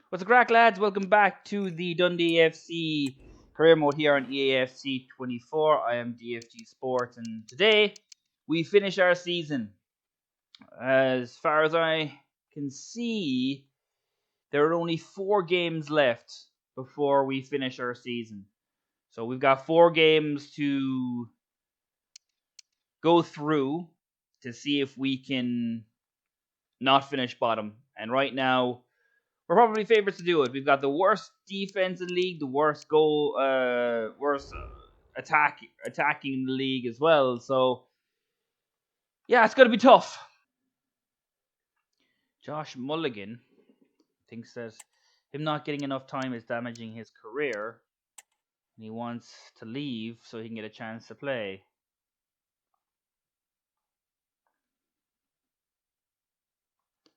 What's the crack, lads? Welcome back to the Dundee EAFC career mode here on EAFC 24. I am DFG Sports, and today we finish our season. As far as I can see, there are only 4 games left before we finish our season. So we've got 4 games to go through to see if we can not finish bottom. And right now, we're probably favorites to do it. We've got the worst defense in the league, the worst attacking in the league as well. So yeah, it's gonna be tough. Josh Mulligan thinks that him not getting enough time is damaging his career, and he wants to leave so he can get a chance to play.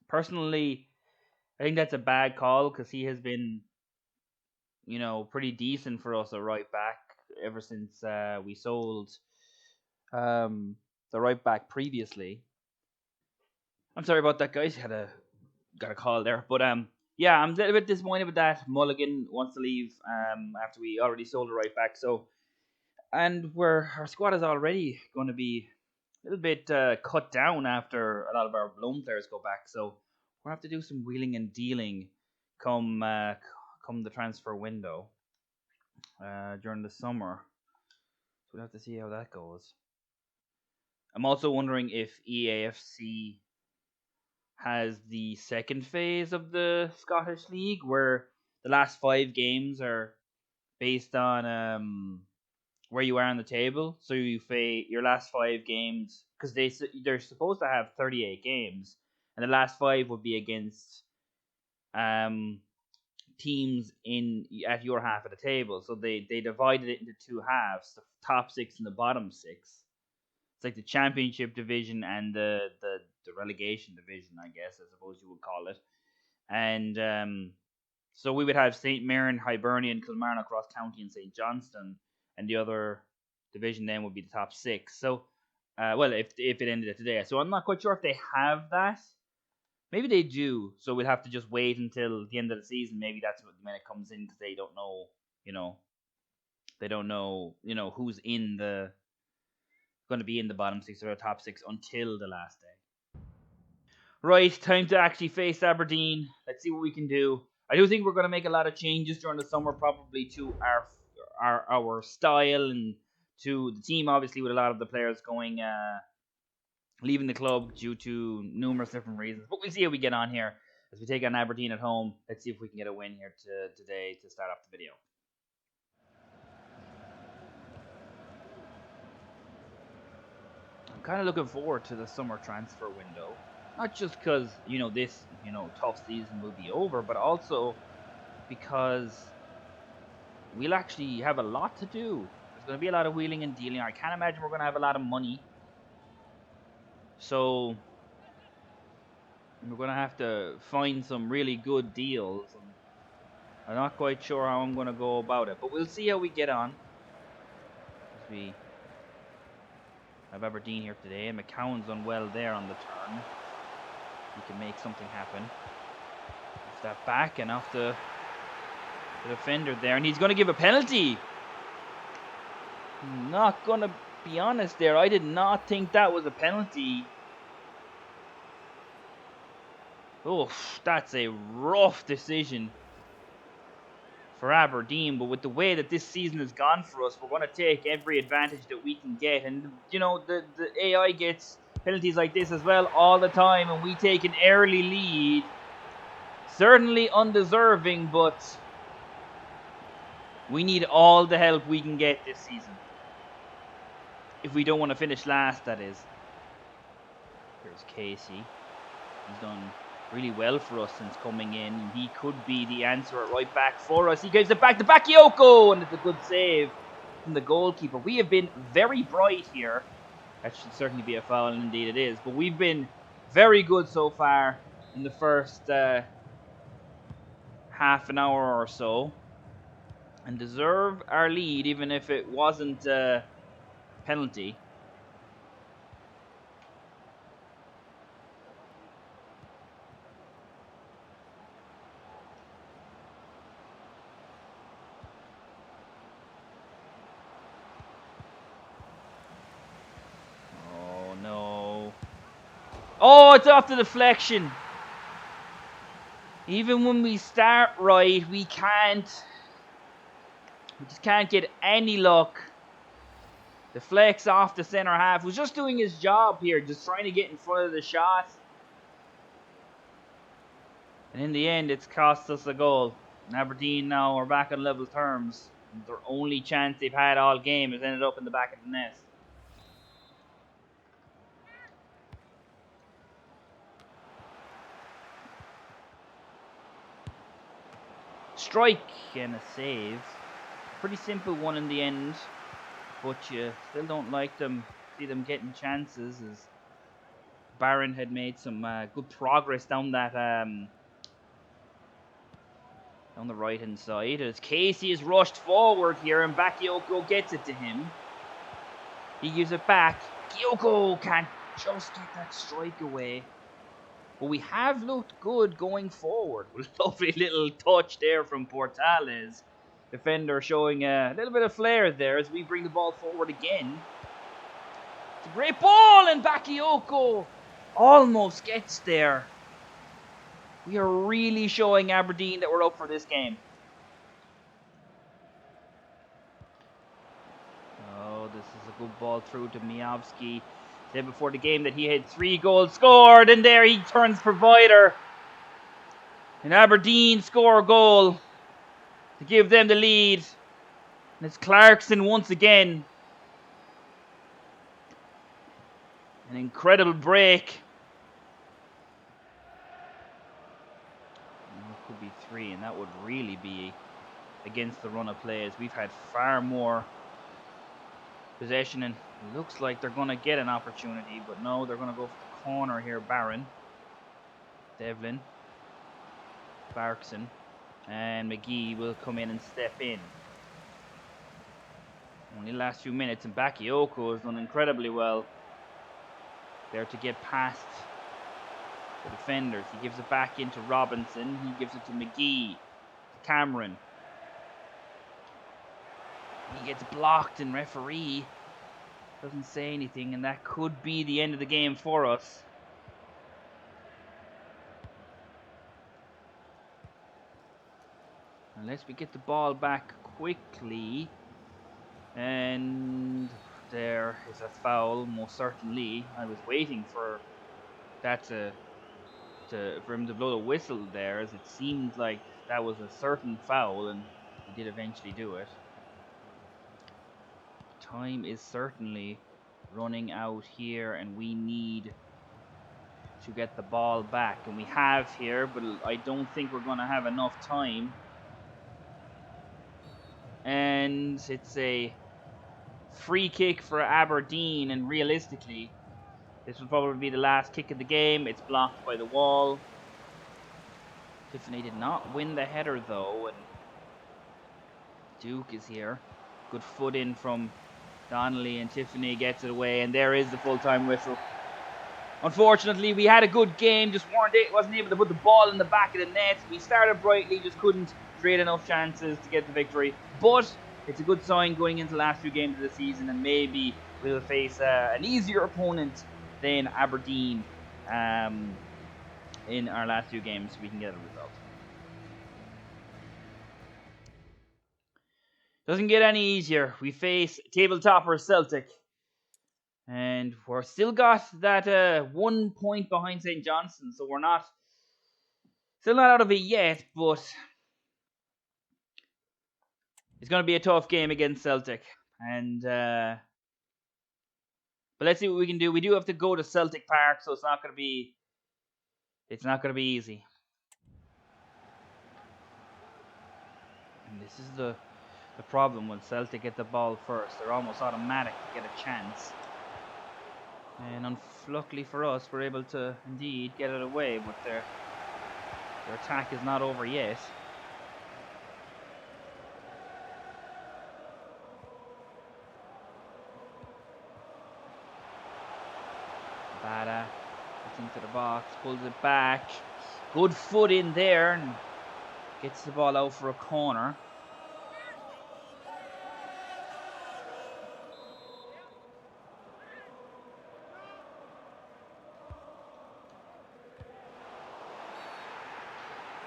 Personally, I think that's a bad call because he has been, pretty decent for us at right back ever since we sold the right back previously. I'm sorry about that, guys. Got a call there, but yeah, I'm a little bit disappointed with that. Mulligan wants to leave after we already sold the right back. So, and our squad is already going to be a little bit cut down after a lot of our loan players go back. So we're gonna have to do some wheeling and dealing come the transfer window during the summer. So we'll have to see how that goes. I'm also wondering if EAFC has the second phase of the Scottish League, where the last 5 games are based on where you are on the table. So your last 5 games, because they're supposed to have 38 games, and the last 5 would be against um teams in at your half of the table. So they divided it into 2 halves: the top 6 and the bottom 6. It's like the championship division and the relegation division, I guess, I suppose you would call it. And so we would have St. Mirren, Hibernian, Kilmarnock, Ross County, and St. Johnston, and the other division then would be the top 6. So, well, if it ended at today, so I'm not quite sure if they have that. Maybe they do. So we'll have to just wait until the end of the season. Maybe that's when it comes in because they don't know, who's going to be in the bottom 6 or the top 6 until the last day. Right, time to actually face Aberdeen. Let's see what we can do. I do think we're going to make a lot of changes during the summer, probably to our style and to the team. Obviously, with a lot of the players going leaving the club due to numerous different reasons. But we'll see how we get on here as we take on Aberdeen at home. Let's see if we can get a win here today to start off the video. I'm kind of looking forward to the summer transfer window. Not just because, this, tough season will be over, but also because we'll actually have a lot to do. There's going to be a lot of wheeling and dealing. I can't imagine we're going to have a lot of money. So we're going to have to find some really good deals. And I'm not quite sure how I'm going to go about it, but we'll see how we get on. As we have Aberdeen here today, and McCowan's done well there on the turn. He can make something happen. Off that back and off the defender there, and he's going to give a penalty. Not going to be honest there. I did not think that was a penalty. Oh, that's a rough decision for Aberdeen, but with the way that this season has gone for us, we're going to take every advantage that we can get. And, the AI gets penalties like this as well all the time, and we take an early lead. Certainly undeserving, but we need all the help we can get this season. If we don't want to finish last, that is. Here's Casey. He's done really well for us since coming in, and he could be the answer at right back for us. He gives it back to Bakayoko, and it's a good save from the goalkeeper. We have been very bright here. That should certainly be a foul, and indeed it is. But we've been very good so far in the first half an hour or so, and deserve our lead, even if it wasn't a penalty. Oh, it's off the deflection. Even when we start right, we just can't get any luck. Deflects off the centre half. Was just doing his job here, just trying to get in front of the shot. And in the end, it's cost us a goal. And Aberdeen now are back on level terms. And their only chance they've had all game has ended up in the back of the net. Strike and a save. Pretty simple one in the end. But you still don't see them getting chances, as Barron had made some good progress down that down the right hand side, as Casey is rushed forward here and Bakayoko gets it to him. He gives it back. Kyoko can't just get that strike away. But we have looked good going forward. Lovely little touch there from Portales. Defender showing a little bit of flair there as we bring the ball forward again. It's a great ball, and Bakayoko almost gets there. We are really showing Aberdeen that we're up for this game. Oh, this is a good ball through to Miovski. Said before the game that he had 3 goals scored, and there he turns provider. And Aberdeen score a goal to give them the lead. And it's Clarkson once again. An incredible break. It could be 3, and that would really be against the run of play, as we've had far more possession, and it looks like they're going to get an opportunity, but no, they're going to go for the corner here. Barron, Devlin, Clarkson, and McGee will come in and step in. Only the last few minutes, and Bakayoko has done incredibly well there to get past the defenders. He gives it back into Robinson. He gives it to McGee, Cameron. He gets blocked, and referee doesn't say anything, and that could be the end of the game for us. Unless we get the ball back quickly. And there is a foul, most certainly. I was waiting for that for him to blow the whistle there, as it seemed like that was a certain foul, and he did eventually do it. Time is certainly running out here, and we need to get the ball back, and we have here, but I don't think we're going to have enough time. And it's a free kick for Aberdeen, and realistically, this will probably be the last kick of the game. It's blocked by the wall. Tiffany did not win the header though, and Duke is here. Good foot in from Donnelly, and Tiffany gets it away, and there is the full-time whistle. Unfortunately, we had a good game, just wasn't able to put the ball in the back of the net. We started brightly, just couldn't create enough chances to get the victory. But it's a good sign going into the last few games of the season, and maybe we'll face an easier opponent than Aberdeen in our last few games, so we can get a result. Doesn't get any easier. We face table topper Celtic. And we're still got that 1 point behind St. Johnstone, so we're still not out of it yet, but it's going to be a tough game against Celtic. And but let's see what we can do. We do have to go to Celtic Park, so it's not going to be easy. And this is the problem when Celtic get the ball first. They're almost automatic to get a chance. And unluckily for us, we're able to indeed get it away, but their attack is not over yet. Bada gets into the box, pulls it back. Good foot in there, and gets the ball out for a corner.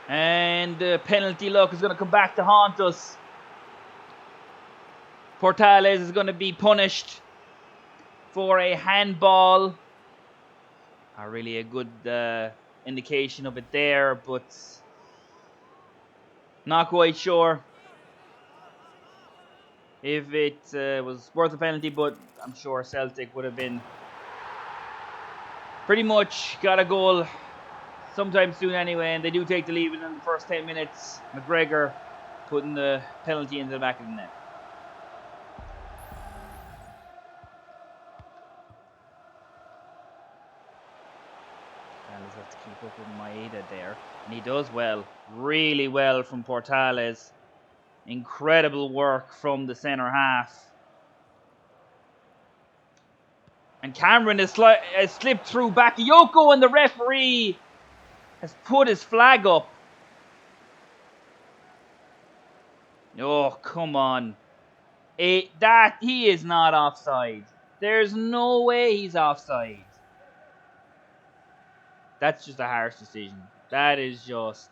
And the penalty luck is going to come back to haunt us. Portales is going to be punished for a handball. Not really a good indication of it there, but not quite sure if it was worth a penalty, but I'm sure Celtic would have been pretty much got a goal sometime soon anyway, and they do take the lead within the first 10 minutes. McGregor putting the penalty into the back of the net. Portales has to keep up with Maeda there, and he does well, really well from Portales. Incredible work from the centre half. And Cameron has slipped through Bakayoko, and the referee has put his flag up. Oh, come on. He is not offside. There's no way he's offside. That's just a harsh decision. That is just...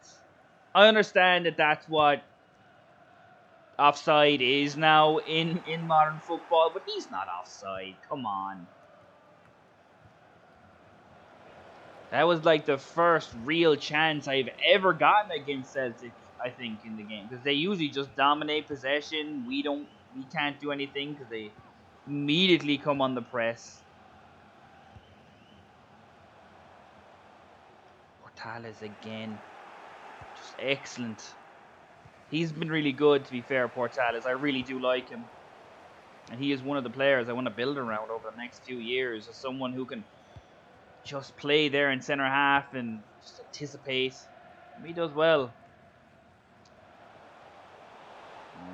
I understand that that's what offside is now in modern football, but he's not offside. Come on. That was like the first real chance I've ever gotten against Celtic, I think, in the game. Because they usually just dominate possession. We can't do anything because they immediately come on the press. Portales again. Just excellent. He's been really good, to be fair, Portales. I really do like him. And he is one of the players I want to build around over the next few years. As someone who can just play there in centre half and just anticipate. And he does well.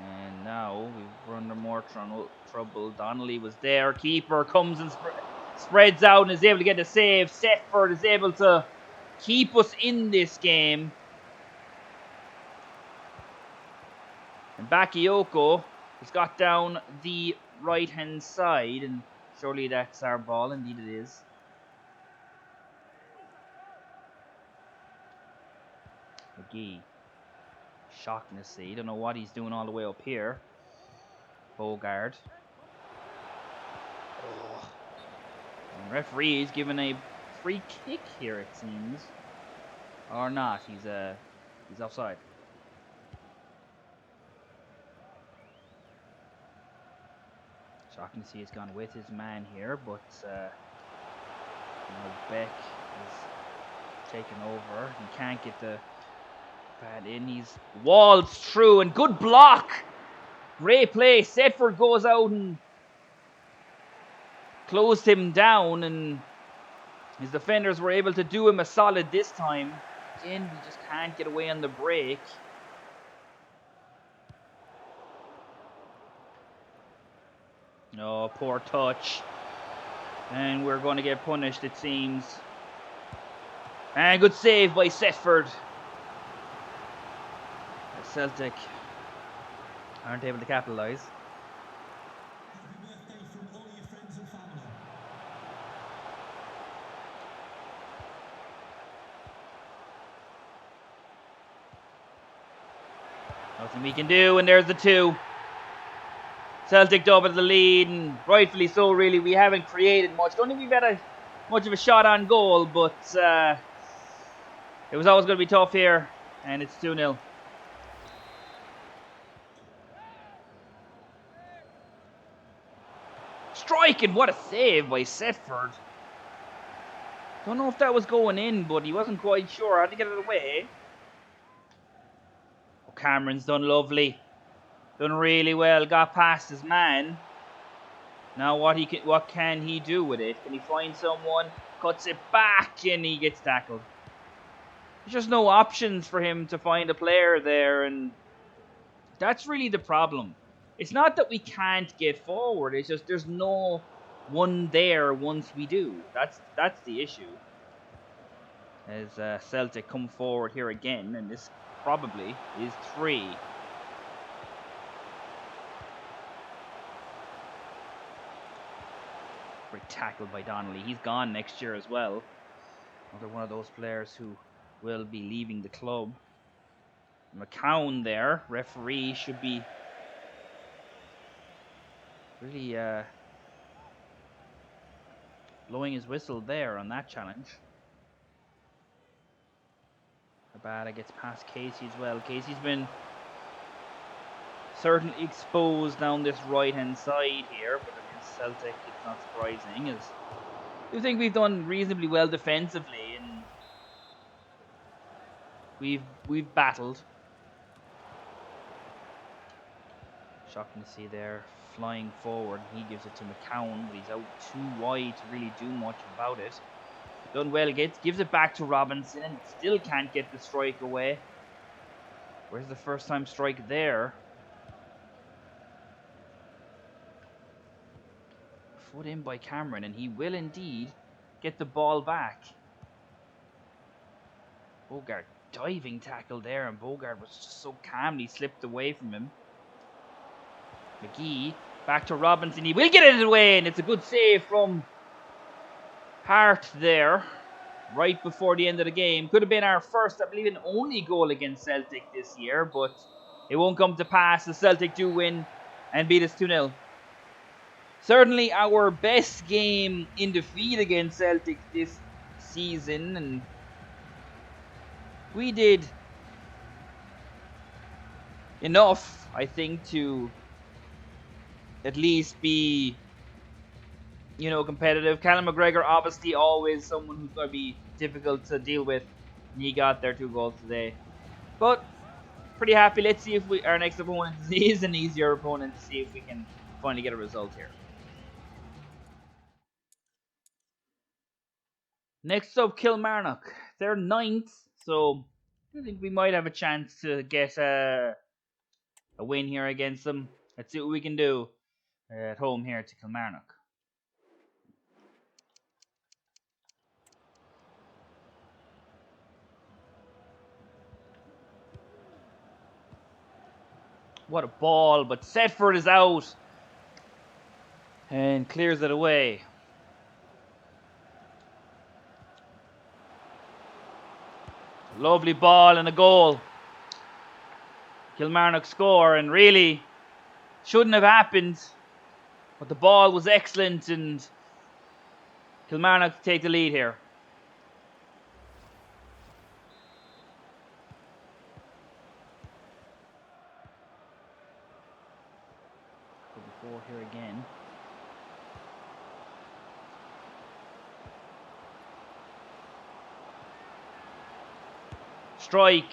And now we're under more trouble. Donnelly was there. Keeper comes and spreads out and is able to get the save. Setford is able to keep us in this game. And Bakayoko has got down the right-hand side. And surely that's our ball. Indeed it is. McGee. Shocking to see. Don't know what he's doing all the way up here. Bogard. Oh. And referee is giving a free kick here, it seems. Or not. He's offside. Shocking to see he's gone with his man here, but Beck is taken over. He can't get the pad in. He's walls through and good block. Great play. Setford goes out and closed him down, and his defenders were able to do him a solid this time. Again, we just can't get away on the break. Oh, poor touch. And we're going to get punished, it seems. And good save by Setford. Celtic aren't able to capitalise. Nothing we can do, and there's the 2. Celtic double the lead, and rightfully so, really. We haven't created much. Don't think we've had much of a shot on goal, but it was always going to be tough here, and it's 2-0. Striking, what a save by Setford. Don't know if that was going in, but he wasn't quite sure. I had to get it away. Oh, Cameron's done lovely. Done really well. Got past his man. Now what can he do with it? Can he find someone? Cuts it back and he gets tackled. There's just no options for him to find a player there, and that's really the problem. It's not that we can't get forward. It's just there's no one there once we do. That's the issue. As Celtic come forward here again, and this probably is 3. Great tackle by Donnelly. He's gone next year as well. Another one of those players who will be leaving the club. McCown there. Referee should be really blowing his whistle there on that challenge. Abada gets past Casey as well. Casey's been certainly exposed down this right-hand side here, but against Celtic, it's not surprising, as I do think we've done reasonably well defensively, and we've battled. Shocking to see there, flying forward. He gives it to McCown, but he's out too wide to really do much about it. Done well, gives it back to Robinson, and still can't get the strike away. Where's the first time strike there? Foot in by Cameron, and he will indeed get the ball back. Bogart diving tackle there, and Bogart was just so calmly slipped away from him. McGee back to Robinson. He will get it away, and it's a good save from Hart there, right before the end of the game. Could have been our first, I believe, and only goal against Celtic this year, but it won't come to pass. The Celtic do win and beat us 2-0. Certainly our best game in defeat against Celtic this season, and we did enough, I think, to at least be, competitive. Callum McGregor, obviously always someone who's going to be difficult to deal with, and he got their 2 goals today. But pretty happy. Let's see if our next opponent is an easier opponent, to see if we can finally get a result here. Next up, Kilmarnock. They're 9th, so I think we might have a chance to get a win here against them. Let's see what we can do at home here to Kilmarnock. What a ball, but Setford is out and clears it away. Lovely ball and a goal. Kilmarnock score, and really shouldn't have happened, but the ball was excellent, and Kilmarnock take the lead here. Good ball here again. Strike,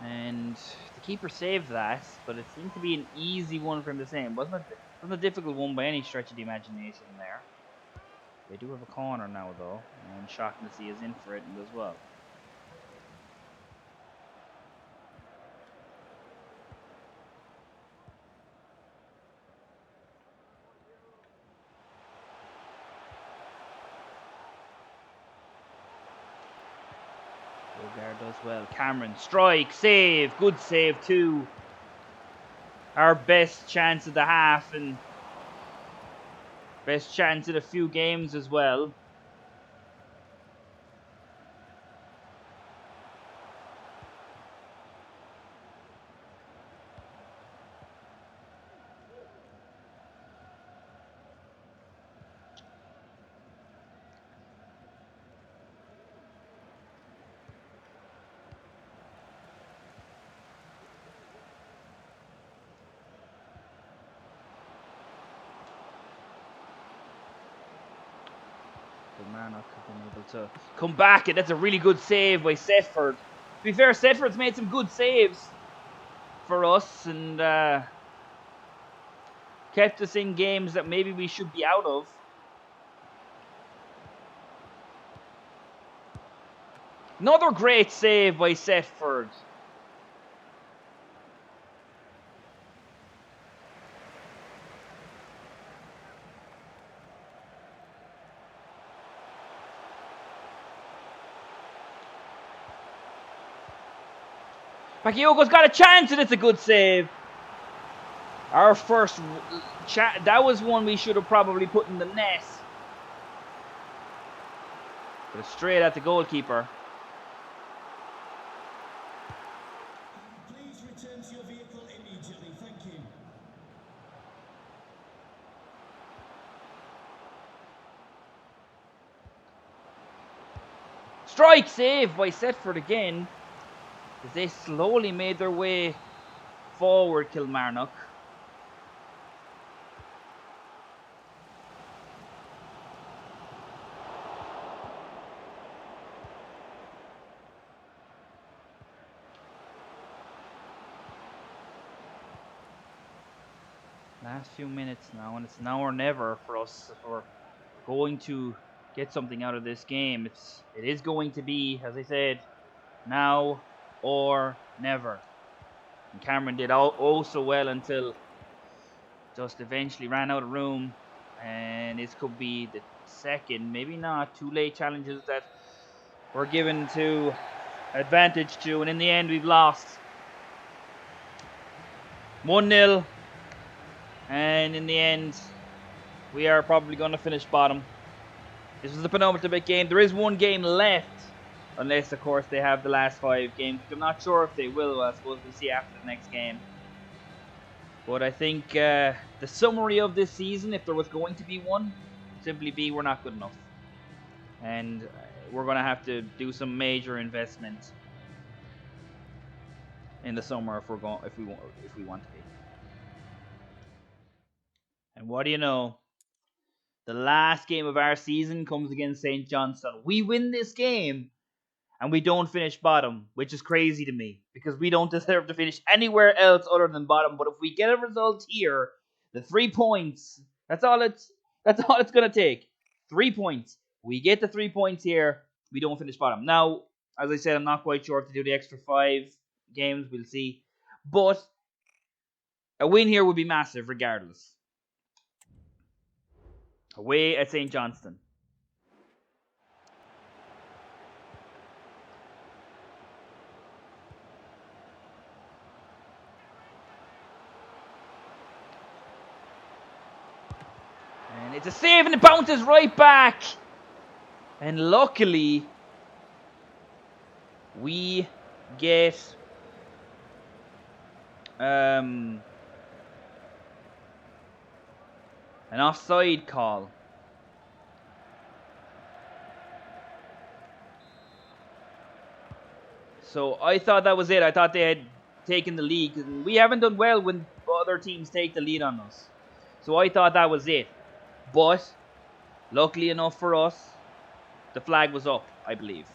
and the keeper saved that, but it seemed to be an easy one for him to save. Wasn't a difficult one by any stretch of the imagination there. They do have a corner now, though, and shocking to see is in for it as well. Bogard does well. Cameron, strike, save, good save too. Our best chance of the half, and best chance in a few games as well. Kilmarnock have been able to come back, and that's a really good save by Setford. To be fair, Setford's made some good saves for us, and kept us in games that maybe we should be out of. Another great save by Setford. Bakayoko's got a chance, and it's a good save. Our first that was one we should have probably put in the net. But it's straight at the goalkeeper. return to your vehicle immediately. Thank you. Strike save by Setford again, as they slowly made their way forward, Kilmarnock. Last few minutes now, and it's now or never for us if we're going to get something out of this game. It is going to be, as I said, now or never. And Cameron did oh so well until just eventually ran out of room, and this could be the second, maybe not, two late challenges that we're given to advantage to, and in the end we've lost 1-0, and in the end we are probably going to finish bottom. This was the penultimate game. There is one game left, unless of course they have the last 5 games. I'm not sure if they will. I suppose we'll see after the next game. But I think the summary of this season, if there was going to be one, simply be we're not good enough, and we're going to have to do some major investment in the summer if we want to be. And what do you know? The last game of our season comes against St. Johnstone. We win this game, and we don't finish bottom, which is crazy to me, because we don't deserve to finish anywhere else other than bottom. But if we get a result here, the 3 points, that's all it's going to take. 3 points. We get the 3 points here, we don't finish bottom. Now, as I said, I'm not quite sure if to do the extra 5 games, we'll see. But a win here would be massive regardless. Away at St. Johnstone. And it's a save, and it bounces right back. And luckily, we get an offside call. So I thought that was it. I thought they had taken the lead. We haven't done well when other teams take the lead on us. So I thought that was it. But luckily enough for us, the flag was up, I believe.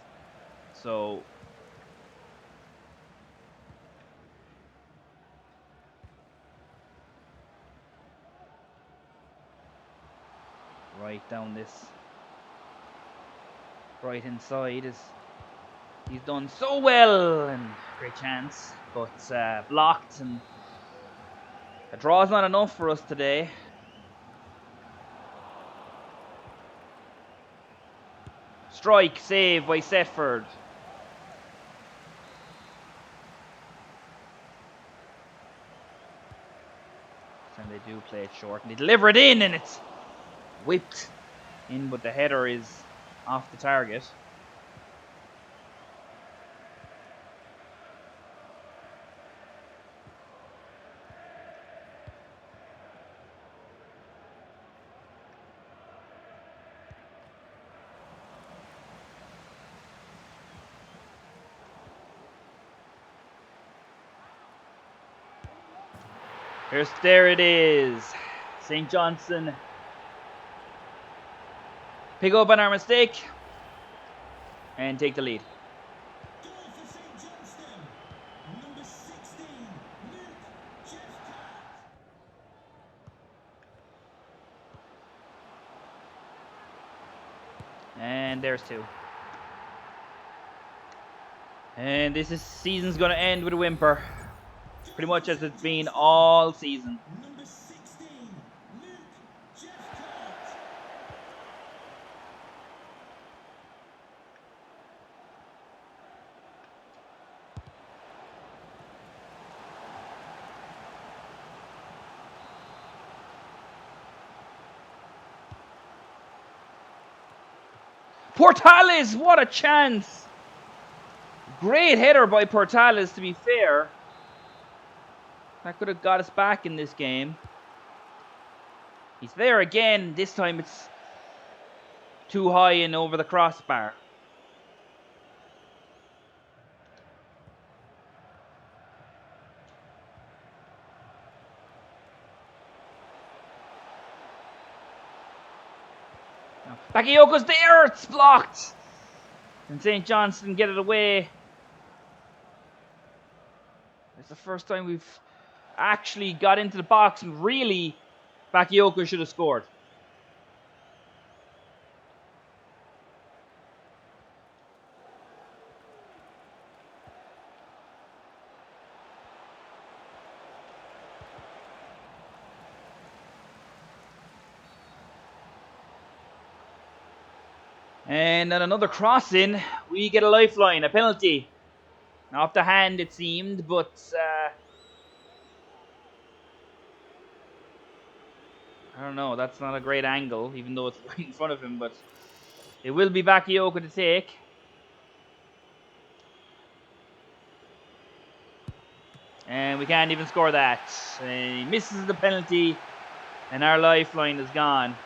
So right down this right hand side is he's done so well, and great chance, but blocked, and a draw's not enough for us today. Strike save by Setford. And they do play it short, and they deliver it in, and it's whipped in, but the header is off the target. There it is. St. Johnstone pick up on our mistake and take the lead. Goal for St. Johnstone. Number 16, Luke Jeffcott. And there's 2. And this season's going to end with a whimper. Pretty much as it's been all season. Number 16, Luke Jeffcott. Portales, what a chance! Great header by Portales, to be fair. That could have got us back in this game. He's there again. This time it's too high and over the crossbar. Bakayoko's there. It's blocked. And St. Johnston get it away. It's the first time we've actually got into the box, and really, Bakayoko should have scored. And then another cross in. We get a lifeline, a penalty. Off the hand, it seemed, but I don't know. That's not a great angle, even though it's right in front of him. But it will be Bakayoko to take. And we can't even score that. He misses the penalty, and our lifeline is gone.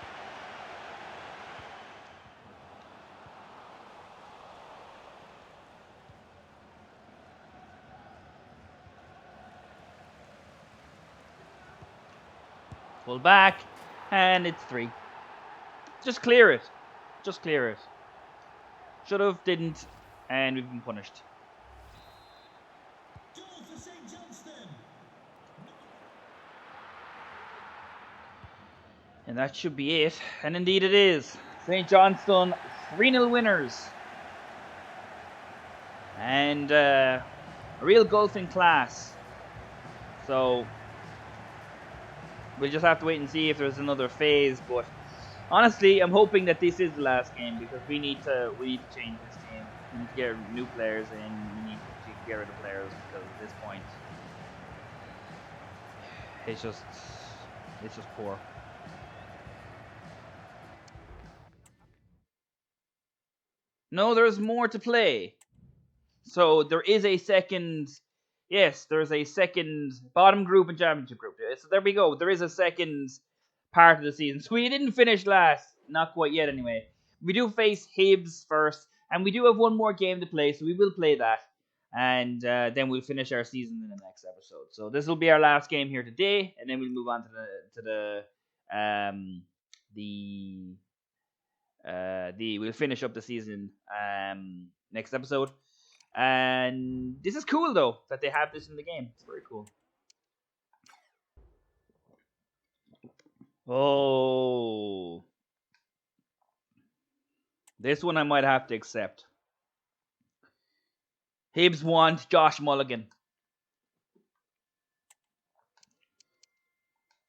Pull back, and it's 3. Just clear it. Just clear it. Should have, didn't, and we've been punished. Goal for St. Johnston. And that should be it. And indeed it is. St. Johnston 3-0 winners. And a real golfing class. So we'll just have to wait and see if there's another phase. But honestly, I'm hoping that this is the last game, because we need to change this game. We need to get new players in. We need to get rid of players, because at this point it's just poor. No, there's more to play. So there is a second. Yes, there's a second bottom group and championship group. So there we go. There is a second part of the season. So we didn't finish last. Not quite yet, anyway. We do face Hibs first, and we do have one more game to play, so we will play that. And then we'll finish our season in the next episode. So this will be our last game here today, and then we'll move on to we'll finish up the season next episode. And this is cool, though, that they have this in the game. It's very cool. Oh, this one I might have to accept. Hibs want Josh Mulligan.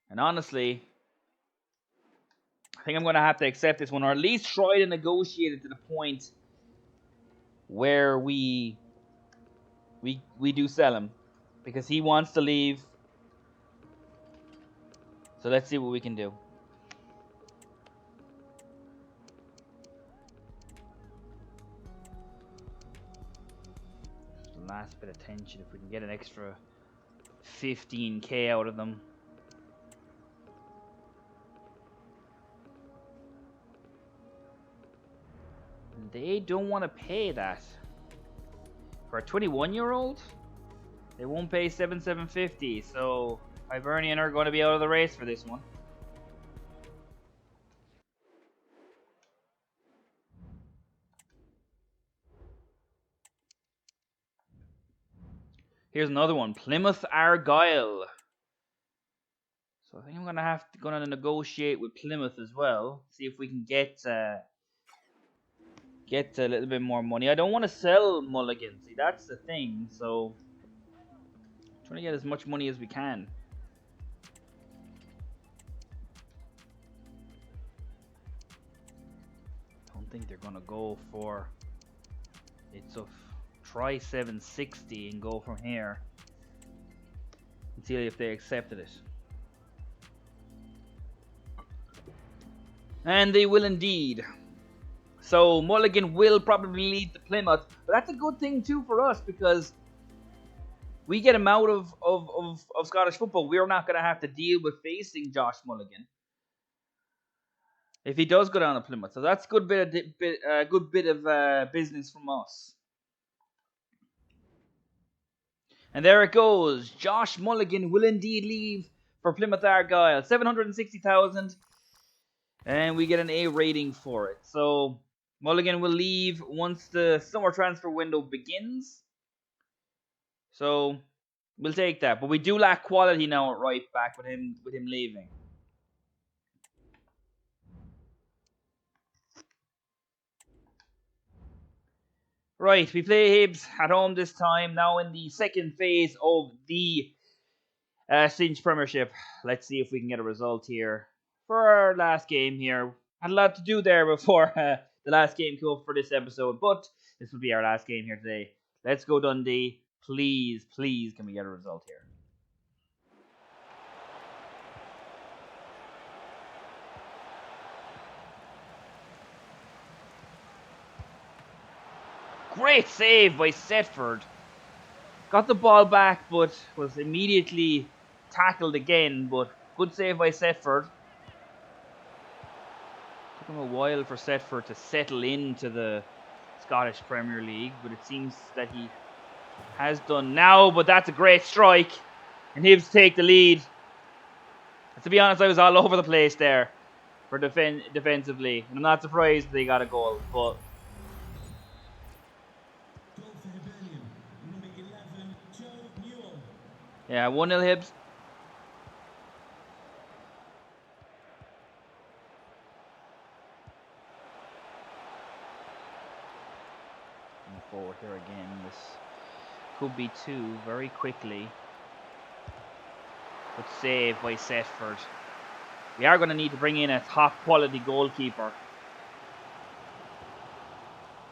And honestly, I think I'm going to have to accept this one, or at least try to negotiate it to the point where we do sell him, because he wants to leave. So let's see what we can do. Just the last bit of tension, if we can get an extra 15k out of them. They don't want to pay that. For a 21-year-old, they won't pay 750. So Hibernian are going to be out of the race for this one. Here's another one, Plymouth Argyle. So I think I'm gonna negotiate with Plymouth as well. See if we can get a little bit more money. I don't want to sell Mulligan. See, that's the thing. So I'm trying to get as much money as we can. I don't think they're gonna go for it. So try 760 and go from here and see if they accepted it. And they will indeed. So Mulligan will probably lead to Plymouth, but that's a good thing too for us, because we get him out of Scottish football, we're not going to have to deal with facing Josh Mulligan if he does go down to Plymouth. So that's a good bit of business from us. And there it goes. Josh Mulligan will indeed leave for Plymouth Argyle. 760,000. And we get an A rating for it. So Mulligan will leave once the summer transfer window begins. So we'll take that. But we do lack quality now at right back with him leaving. Right, we play Hibs at home this time. Now in the second phase of the Cinch Premiership. Let's see if we can get a result here for our last game here. Had a lot to do there before the last game came up for this episode, but this will be our last game here today. Let's go Dundee. Please, please, can we get a result here? Great save by Setford. Got the ball back, but was immediately tackled again. But good save by Setford. Took him a while for Setford to settle into the Scottish Premier League, but it seems that he has done now. But that's a great strike, and Hibs take the lead. To be honest, I was all over the place there for defensively, and I'm not surprised they got a goal. But yeah, 1-0 Hibs. Forward here again. This could be 2 very quickly. Good save by Setford. We are going to need to bring in a top quality goalkeeper.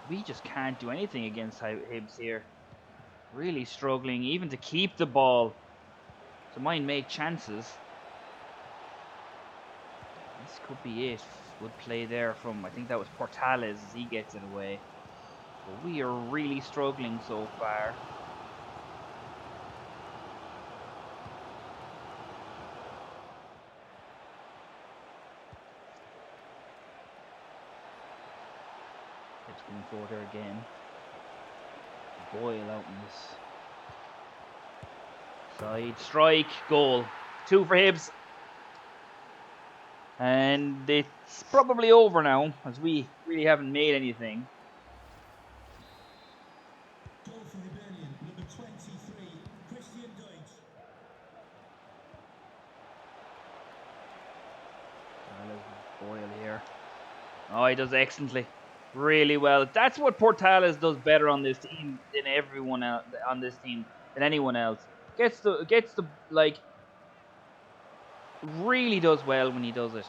We just can't do anything against Hibs here. Really struggling even to keep the ball. So might make chances. This could be it. Good play there from, I think that was Portales as he gets it away. But we are really struggling so far. It's coming forward here again. Boyle out in this side. Strike, goal. 2 for Hibs. And it's probably over now, as we really haven't made anything. Boyle here. Oh, he does excellently. Really well. That's what Portales does better on this team than everyone else on this team than anyone else. Gets the like really does well when he does it.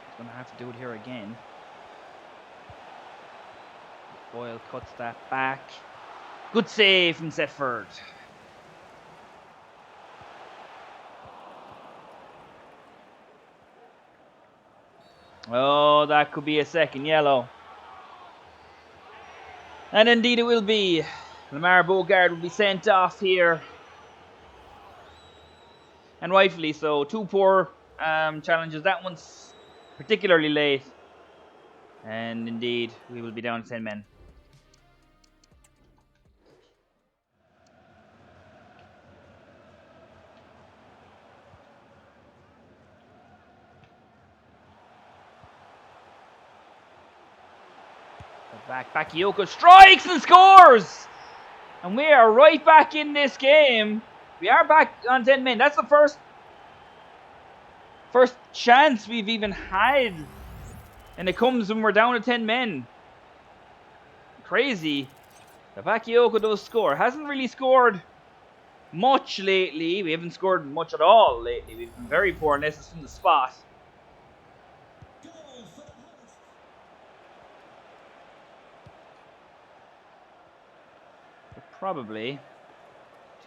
He's gonna have to do it here again. Boyle cuts that back. Good save from Setford. Oh, that could be a second yellow. And indeed it will be. Lamar Bogard will be sent off here. And rightfully so. 2 poor challenges. That one's particularly late. And indeed, we will be down to 10 men. Bakayoko strikes and scores! And we are right back in this game. We are back on 10 men. That's the first chance we've even had. And it comes when we're down to 10 men. Crazy. The Bakayoko does score. Hasn't really scored much lately. We haven't scored much at all lately. We've been very poor, unless it's from the spot. But probably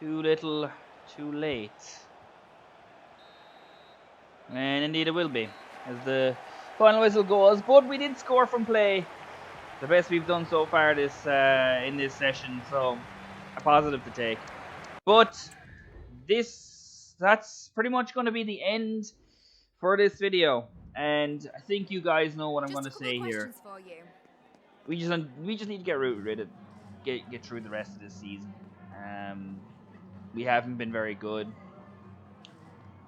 Too little, too late. And indeed it will be, as the final whistle goes. But we did score from play. The best we've done so far this in this session, so a positive to take. But that's pretty much going to be the end for this video. And I think you guys know what I'm going to say here. For you. We just need to get rid of get through the rest of this season. We haven't been very good.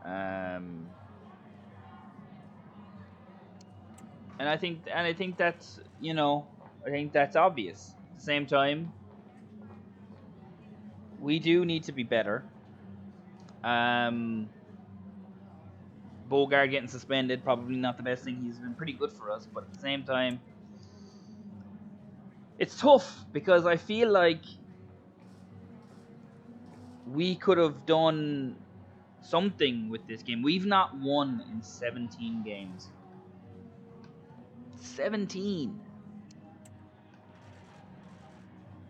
And I think that's I think that's obvious. At the same time, we do need to be better. Bogard getting suspended, probably not the best thing. He's been pretty good for us, but at the same time, it's tough because I feel like we could have done something with this game. We've not won in 17 games. 17.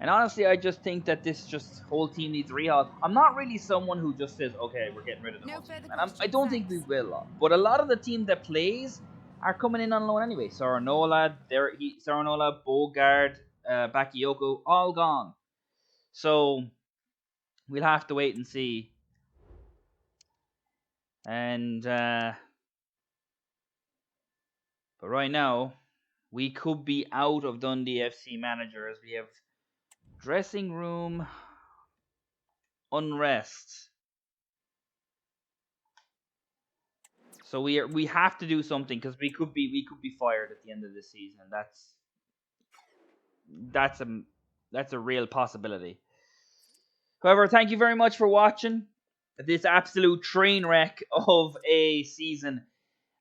And honestly, I just think that this whole team needs rehaul. I'm not really someone who just says, okay, we're getting rid of the whole team. And I don't think we will. But a lot of the team that plays are coming in on loan anyway. Saranola, Bogard, Bakayoko, all gone. So we'll have to wait and see. And but right now, we could be out of Dundee FC manager as we have dressing room unrest. So we have to do something because we could be fired at the end of the season. That's a real possibility. However, thank you very much for watching this absolute train wreck of a season.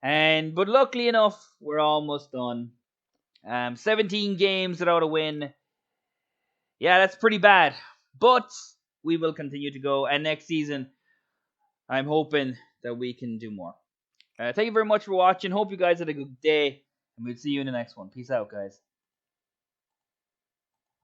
But luckily enough, we're almost done. 17 games without a win. Yeah, that's pretty bad. But we will continue to go. And next season, I'm hoping that we can do more. Thank you very much for watching. Hope you guys had a good day. And we'll see you in the next one. Peace out, guys.